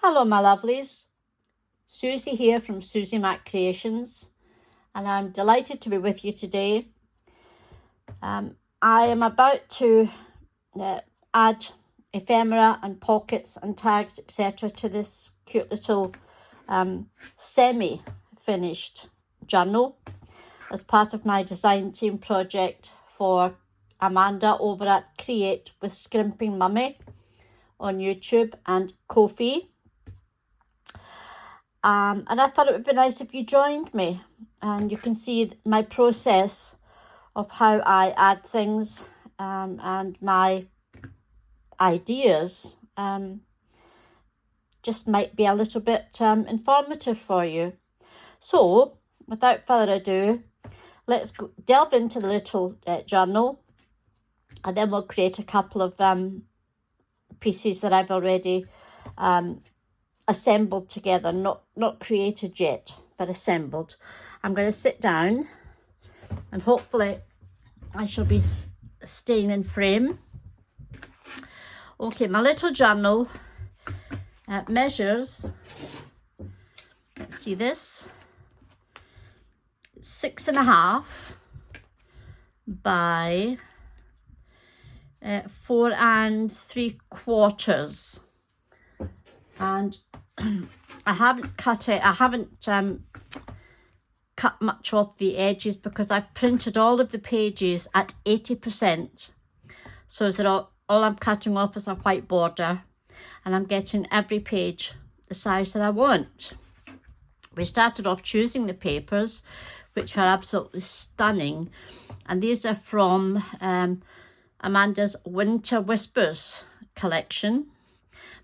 Hello my lovelies, Susie here from Susie Mac Creations, and I'm delighted to be with you today. I am about to add ephemera and pockets and tags etc. to this cute little semi-finished journal as part of my design team project for Amanda over at Create with Scrimping Mummy on YouTube and Ko-fi. And I thought it would be nice if you joined me and you can see my process of how I add things and my ideas just might be a little bit informative for you. So without further ado, let's delve into the little journal, and then we'll create a couple of pieces that I've already assembled together, not created yet, but assembled. I'm going to sit down and hopefully I shall be staying in frame. Okay, my little journal measures, let's see this, 6.5 by 4 3/4, and I haven't cut it. I haven't cut much off the edges because I've printed all of the pages at 80%. So that all I'm cutting off is a white border, and I'm getting every page the size that I want. We started off choosing the papers, which are absolutely stunning, and these are from Amanda's Winter Whispers collection,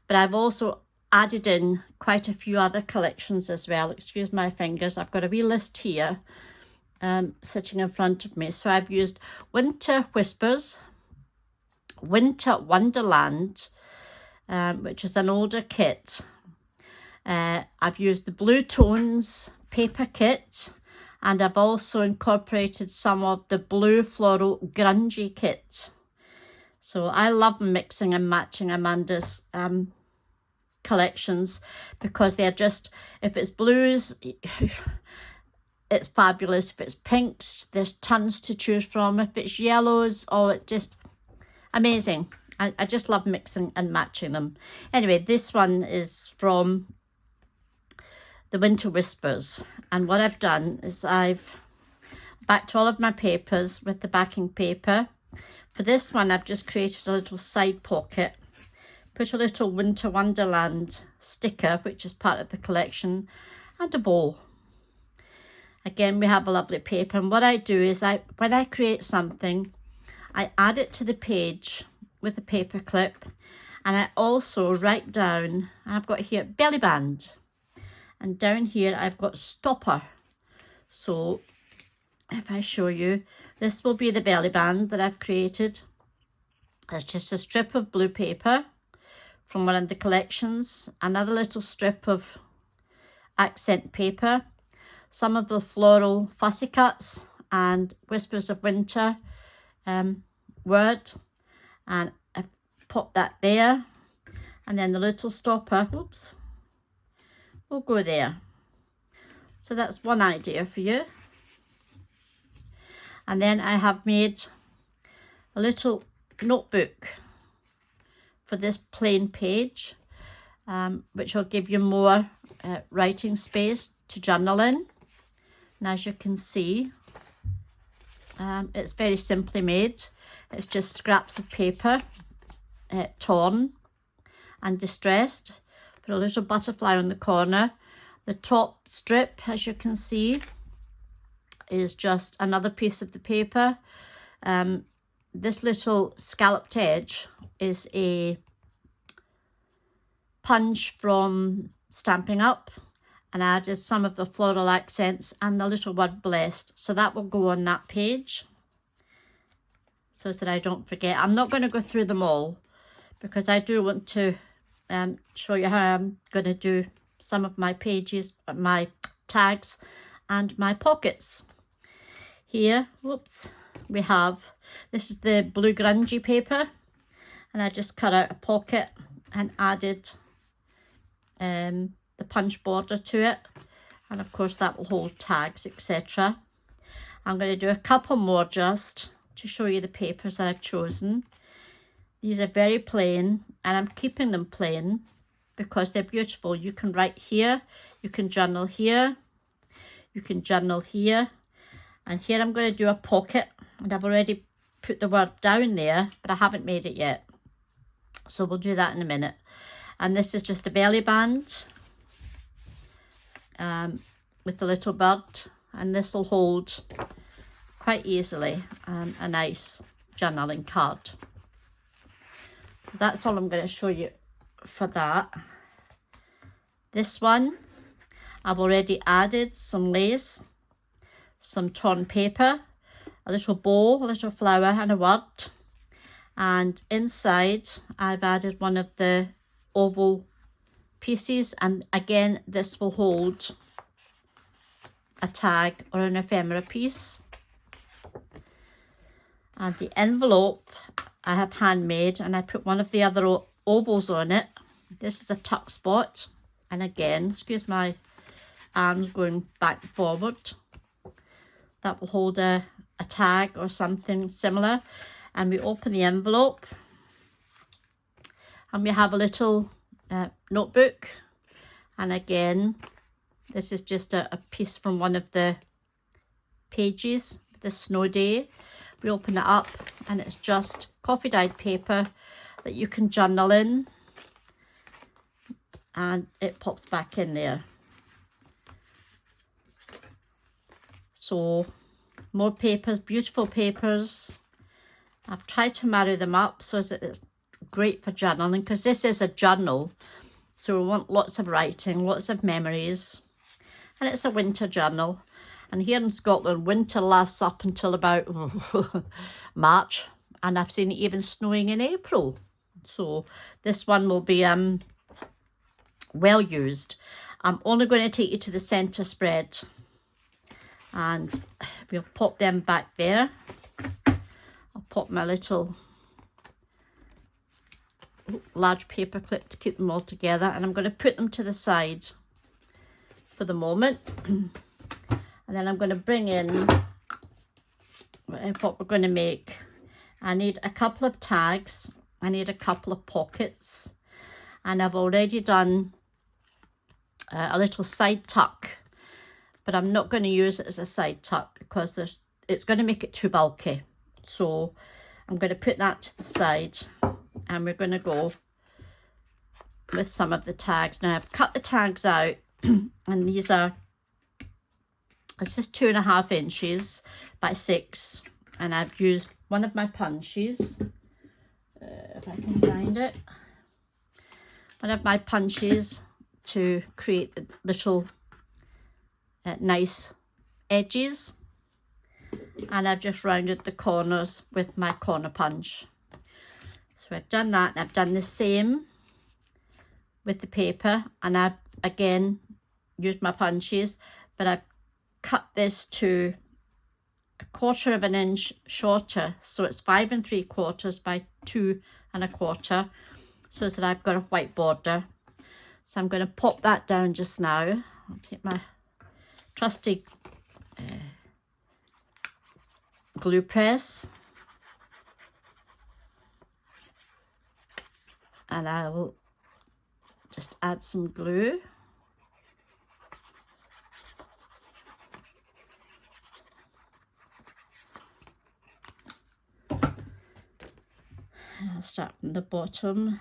but I've also added in quite a few other collections as well. Excuse my fingers, I've got a wee list here sitting in front of me. So I've used Winter Whispers, Winter Wonderland, which is an older kit. I've used the Blue Tones paper kit, and I've also incorporated some of the Blue Floral Grunge kit. So I love mixing and matching Amanda's collections because they're just, if it's blues, it's fabulous. If it's pinks, there's tons to choose from. If it's yellows, oh, it's just amazing. I just love mixing and matching them. Anyway, this one is from the Winter Whispers, and what I've done is I've backed all of my papers with the backing paper. For this one, I've just created a little side pocket, put a little Winter Wonderland sticker, which is part of the collection, and a bow. Again, we have a lovely paper, and what I do is when I create something, I add it to the page with a paper clip, and I also write down, I've got here belly band, and down here I've got stopper. So if I show you, this will be the belly band that I've created. It's just a strip of blue paper from one of the collections, another little strip of accent paper, some of the floral fussy cuts and Whispers of Winter word, and I've popped that there, and then the little stopper, oops, will go there. So that's one idea for you. And then I have made a little notebook for this plain page, which will give you more writing space to journal in. And as you can see, it's very simply made. It's just scraps of paper, torn and distressed. Put a little butterfly on the corner. The top strip, as you can see, is just another piece of the paper. This little scalloped edge is a punch from Stamping Up, and I added some of the floral accents and the little word blessed. So that will go on that page so that I don't forget. I'm not going to go through them all because I do want to show you how I'm going to do some of my pages, my tags and my pockets. Here, whoops, we have, this is the blue grungy paper, and I just cut out a pocket and added the punch border to it, and of course that will hold tags, etc. I'm going to do a couple more just to show you the papers that I've chosen. These are very plain, and I'm keeping them plain because they're beautiful. You can write here, you can journal here, you can journal here, and here I'm going to do a pocket, and I've already put the word down there, but I haven't made it yet, so we'll do that in a minute. And this is just a belly band with the little bird, and this will hold quite easily a nice journaling card. So that's all I'm going to show you for that. This one, I've already added some lace, some torn paper, a little bow, a little flower and a word. And inside I've added one of the oval pieces, and again this will hold a tag or an ephemera piece. And the envelope I have handmade, and I put one of the other ovals on it. This is a tuck spot, and again, excuse my arms going back and forward, that will hold a tag or something similar. And we open the envelope, and we have a little notebook, and again this is just a piece from one of the pages, the snow day. We open it up, and it's just coffee dyed paper that you can journal in, and it pops back in there. So more papers, beautiful papers. I've tried to marry them up so that it's great for journaling, because this is a journal, so we want lots of writing, lots of memories, and it's a winter journal. And here in Scotland, winter lasts up until about March, and I've seen it even snowing in April. So this one will be well used. I'm only going to take you to the centre spread, and we'll pop them back there. I'll pop my little large paper clip to keep them all together, and I'm going to put them to the side for the moment. And then I'm going to bring in what we're going to make. I need a couple of tags, I need a couple of pockets, and I've already done a little side tuck, but I'm not going to use it as a side tuck because it's going to make it too bulky. So I'm going to put that to the side, and we're going to go with some of the tags. Now I've cut the tags out and these are, this is 2.5 inches by 6, and I've used one of my punches, if I can find it, one of my punches to create the little nice edges, and I've just rounded the corners with my corner punch. So I've done that, and I've done the same with the paper, and I've again used my punches, but I've cut this to 1/4 inch shorter, so it's 5 3/4 by 2 1/4, so that I've got a white border. So I'm going to pop that down just now. I'll take my trusty glue press, and I will just add some glue. And I'll start from the bottom,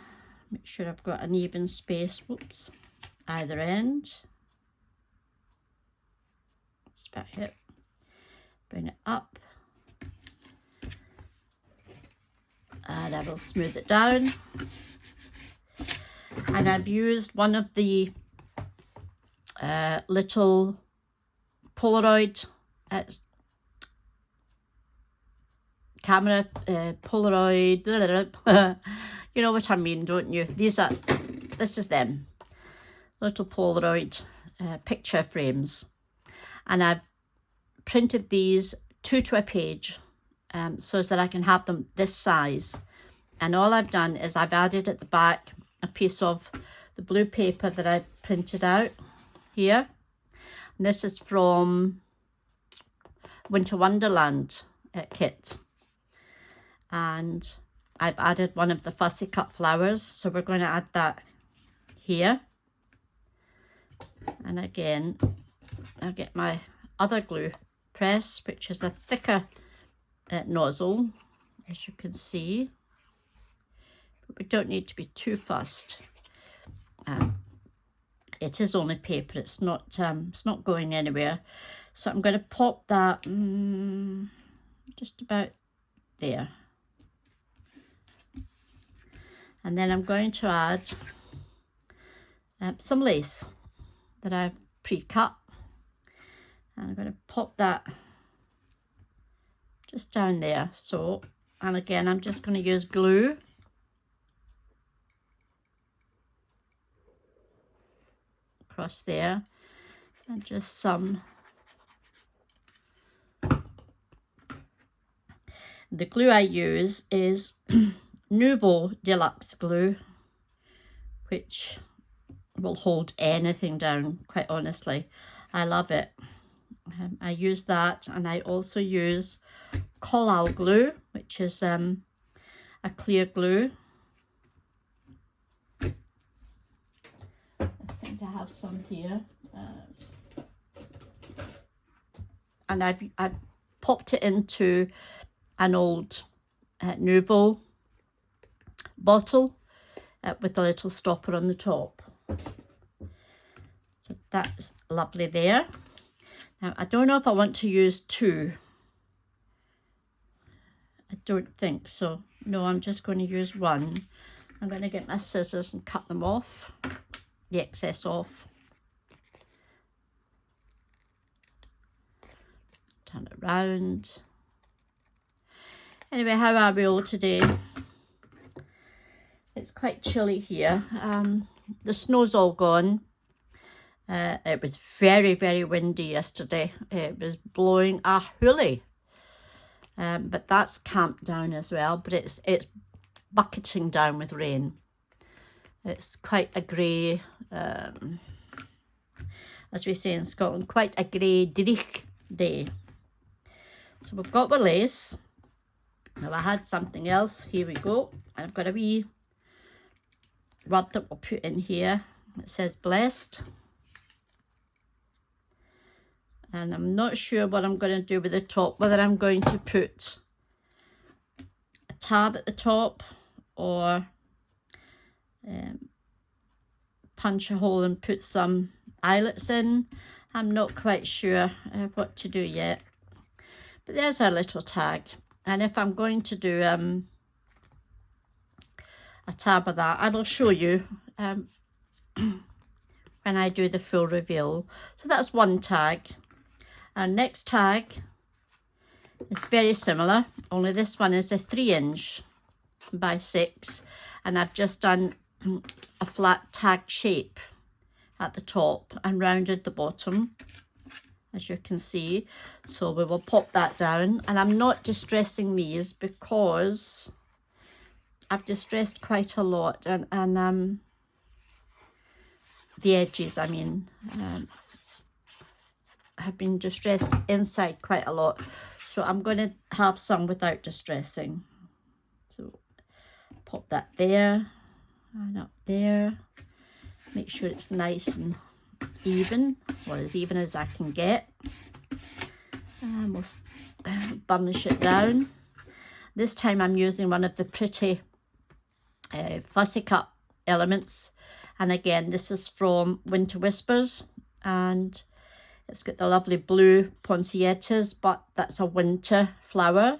make sure I've got an even space, whoops, either end. Spat it, bring it up, and I will smooth it down. And I've used one of the little Polaroid camera, Polaroid, you know what I mean, don't you? This is them, little Polaroid picture frames, and I've printed these 2 to a page, so that I can have them this size. And all I've done is I've added at the back a piece of the blue paper that I printed out here. And this is from Winter Wonderland kit. And I've added one of the fussy cut flowers, so we're going to add that here. And again, I'll get my other glue press, which is a thicker nozzle, as you can see. But we don't need to be too fussed. It is only paper, it's not going anywhere. So I'm going to pop that just about there. And then I'm going to add some lace that I've pre-cut. And I'm going to pop that just down there. So, and again, I'm just going to use glue. Across there. And just some. The glue I use is Nouveau Deluxe glue, which will hold anything down, quite honestly. I love it. I use that, and I also use Floral glue, which is a clear glue. I think I have some here. And I've popped it into an old Nouveau bottle with a little stopper on the top. So that's lovely there. Now I don't know if I want to use two. I don't think so. No, I'm just going to use one. I'm going to get my scissors and cut them off, the excess off. Turn it round. Anyway, how are we all today? It's quite chilly here. The snow's all gone. It was very, very windy yesterday. It was blowing a hoolie. But that's camped down as well. But it's bucketing down with rain. It's quite a grey, as we say in Scotland, quite a grey, dreich day. So we've got our lace. Now I had something else. Here we go. And I've got a wee rub that we'll put in here. It says blessed. And I'm not sure what I'm going to do with the top, whether I'm going to put a tab at the top or punch a hole and put some eyelets in. I'm not quite sure what to do yet. But there's our little tag. And if I'm going to do a tab of that, I will show you when I do the full reveal. So that's one tag. Our next tag is very similar, only this one is a 3" by 6, and I've just done a flat tag shape at the top and rounded the bottom, as you can see. So we will pop that down, and I'm not distressing these because I've distressed quite a lot, and the edges, I mean, have been distressed inside quite a lot. So I'm going to have some without distressing. So pop that there and up there. Make sure it's nice and even, or as even as I can get. And we'll burnish it down. This time I'm using one of the pretty fussy cut elements. And again, this is from Winter Whispers, and it's got the lovely blue poinsettias, but that's a winter flower.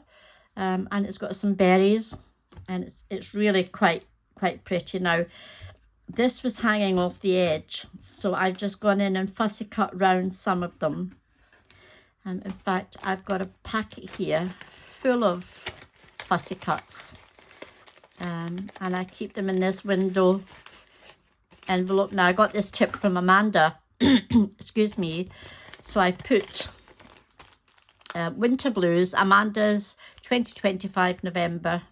And it's got some berries, and it's really quite pretty. Now, this was hanging off the edge, so I've just gone in and fussy cut round some of them. And in fact, I've got a packet here full of fussy cuts. And I keep them in this window envelope. Now, I got this tip from Amanda, excuse me. So I've put Winter Blues, Amanda's 2025 November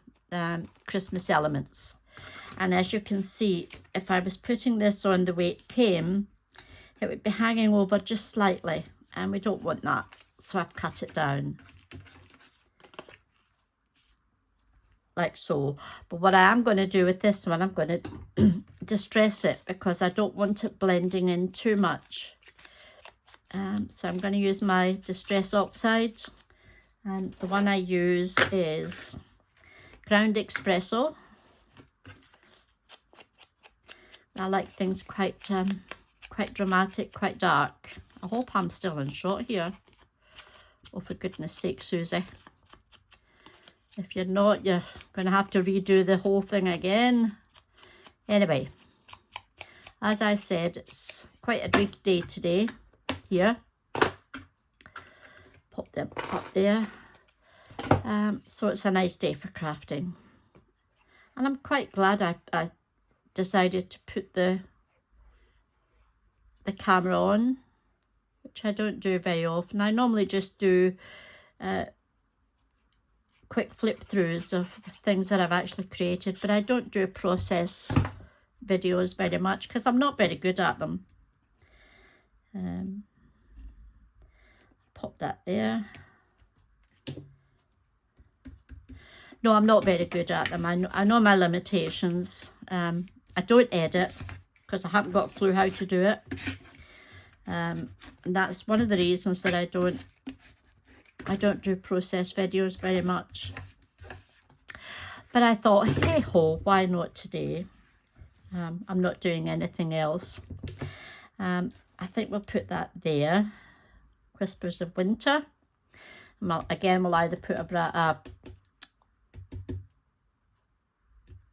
Christmas Elements. And as you can see, if I was putting this on the way it came, it would be hanging over just slightly, and we don't want that, so I've cut it down like so. But what I am going to do with this one, I'm going to distress it because I don't want it blending in too much. So I'm going to use my Distress Oxide, and the one I use is Ground Espresso. I like things quite dramatic, quite dark. I hope I'm still in shot here. Oh, for goodness sake, Susie. If you're not, you're going to have to redo the whole thing again. Anyway, as I said, it's quite a big day today here. Pop them up there. So it's a nice day for crafting. And I'm quite glad I decided to put the camera on, which I don't do very often. I normally just do quick flip throughs of things that I've actually created, but I don't do process videos very much because I'm not very good at them. Pop that there. No, I'm not very good at them. I know my limitations. I don't edit because I haven't got a clue how to do it. And that's one of the reasons that I don't do process videos very much. But I thought, hey ho, why not today? I'm not doing anything else. I think we'll put that there. Whispers of Winter. Again, we'll either put a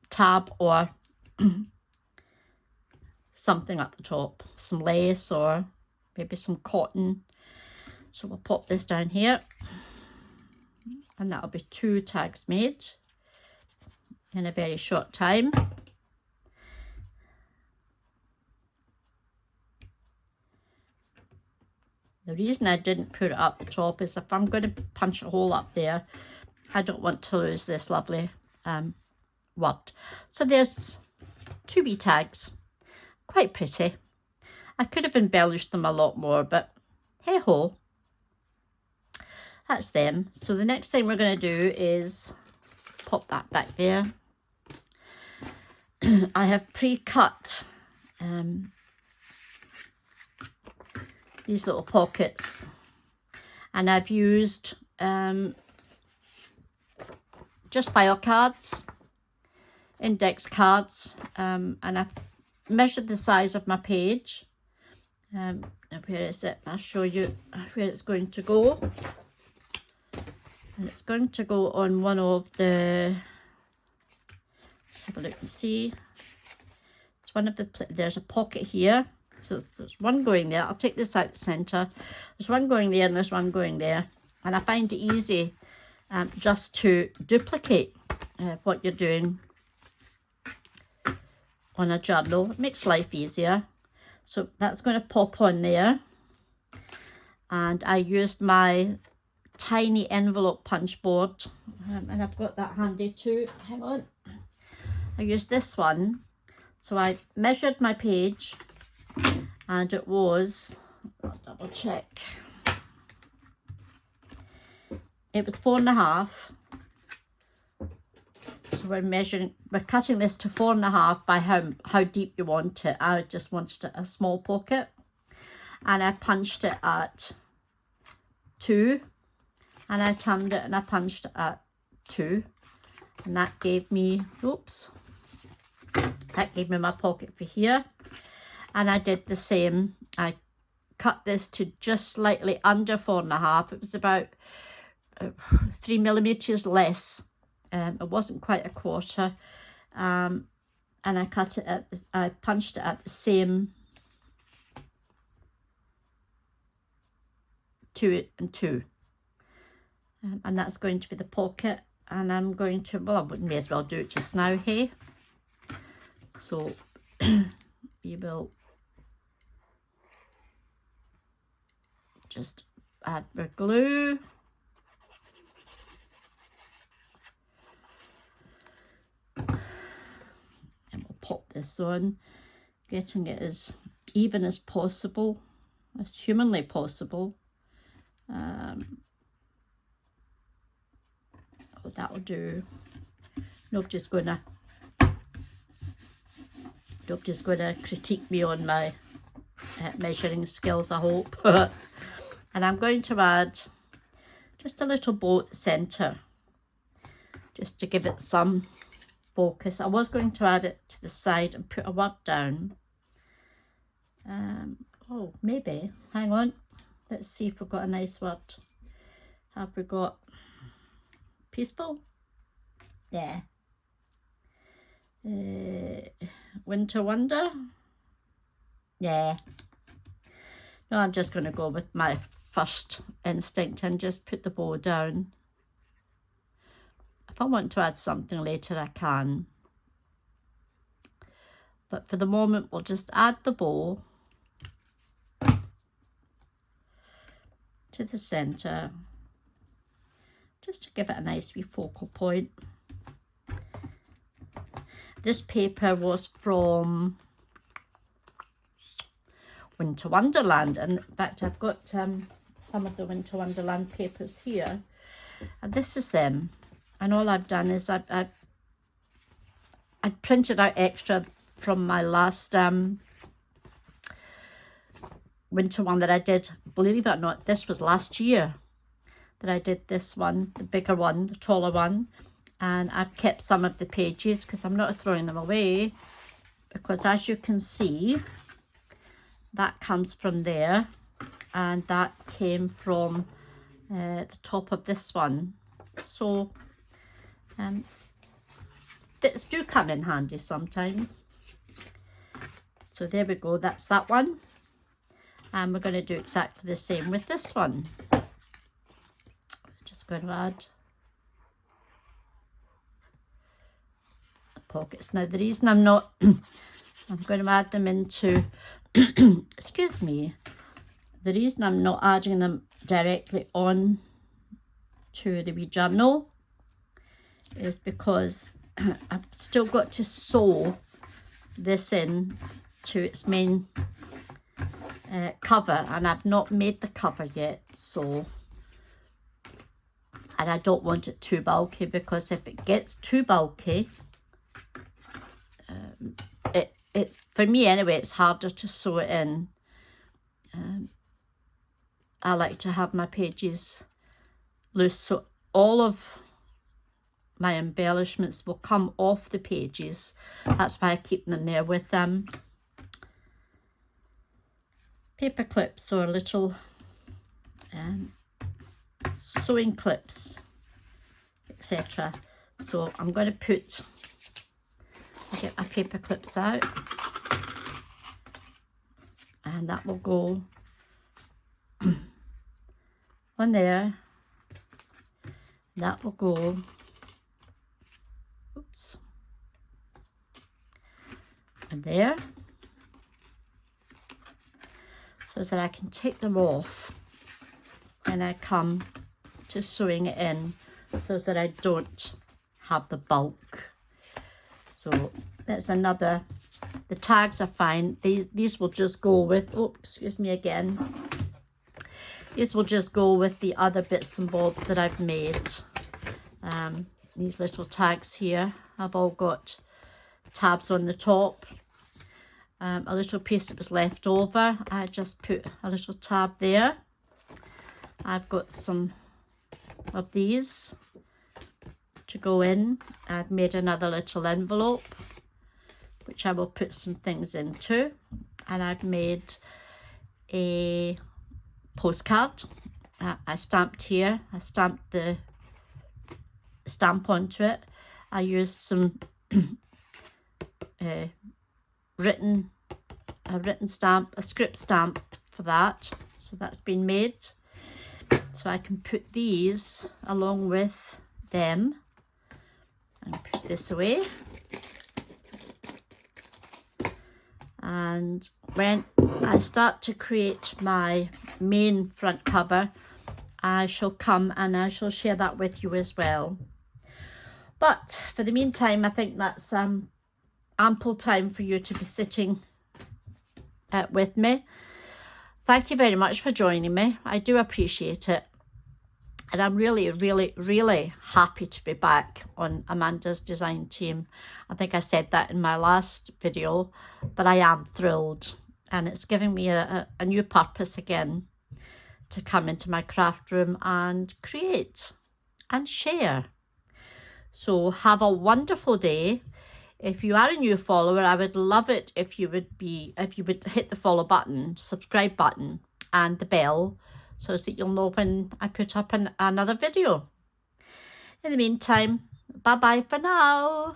tab or something at the top, some lace or maybe some cotton. So we'll pop this down here, and that'll be 2 tags made in a very short time. The reason I didn't put it up the top is if I'm going to punch a hole up there, I don't want to lose this lovely word. So there's 2 wee tags, quite pretty. I could have embellished them a lot more, but hey ho, that's them. So the next thing we're going to do is pop that back there. I have pre-cut these little pockets, and I've used just file cards, index cards, and I've measured the size of my page. Where is it? I'll show you where it's going to go. And it's going to go on one of the, let's have a look and see. It's one of the, there's a pocket here. So there's one going there. I'll take this out the centre. There's one going there and there's one going there. And I find it easy just to duplicate what you're doing on a journal. It makes life easier. So that's going to pop on there. And I used my tiny envelope punch board. And I've got that handy too. Hang on. I used this one. So I measured my page. And it was, I'll double check. It was 4.5. So we're cutting this to 4.5 by how deep you want it. I just wanted a small pocket, and I punched it at 2, and I turned it and I punched it at 2, and that gave me, that gave me my pocket for here. And I did the same. I cut this to just slightly under 4.5. It was about 3 millimeters less. It wasn't quite a quarter. And I cut it at, I punched it at the same 2 and 2. And that's going to be the pocket. And I'm going to, well, I may as well do it just now, hey? So you will just add our glue. And pop this on, getting it as even as possible, as humanly possible. Oh, that'll do. Nobody's gonna critique me on my measuring skills, I hope. And I'm going to add just a little bow at the centre, just to give it some focus. I was going to add it to the side and put a word down. Oh, maybe. Hang on. Let's see if we've got a nice word. Have we got peaceful? Yeah. Winter wonder? Yeah. No, I'm just going to go with my first instinct and just put the bow down. If I want to add something later, I can. But for the moment, we'll just add the bow to the centre, just to give it a nice wee focal point. This paper was from Winter Wonderland, and in fact I've got some of the Winter Wonderland papers here, and this is them. And all I've done is I printed out extra from my last winter one that I did. Believe it or not, this was last year that I did this one, the bigger one, the taller one. And I've kept some of the pages because I'm not throwing them away, because as you can see, that comes from there, and that came from the top of this one. So bits do come in handy sometimes. So there we go, that's that one. And we're going to do exactly the same with this one. Just going to add pockets. Now the reason I'm not I'm going to add them into excuse me, the reason I'm not adding them directly on to the wee journal is because I've still got to sew this in to its main cover, and I've not made the cover yet, so, and I don't want it too bulky, because if it gets too bulky, it's for me anyway, it's harder to sew it in. I like to have my pages loose, so all of my embellishments will come off the pages. That's why I keep them there with paper clips or little sewing clips, etc. So I'm going to get my paper clips out, and that will go on there. That will go, oops, and there, so that I can take them off when I come to sewing it in, so that I don't have the bulk. So that's another, the tags are fine. These will just go with, oh, excuse me again. These will just go with the other bits and bobs that I've made. These little tags here have all got tabs on the top. A little piece that was left over, I just put a little tab there. I've got some of these to go in. I've made another little envelope which I will put some things into, and I've made a postcard. I stamped here, I stamped the stamp onto it. I used some written stamp, a script stamp for that, so that's been made. So I can put these along with them and put this away. And when I start to create my main front cover, I shall come and I shall share that with you as well. But for the meantime, I think that's ample time for you to be sitting with me. Thank you very much for joining me. I do appreciate it. And I'm really, really, really happy to be back on Amanda's design team. I think I said that in my last video, but I am thrilled. And it's giving me a new purpose again to come into my craft room and create and share. So have a wonderful day. If you are a new follower, I would love it if you would hit the follow button, subscribe button, and the bell, so that you'll know when I put up another video. In the meantime, bye-bye for now.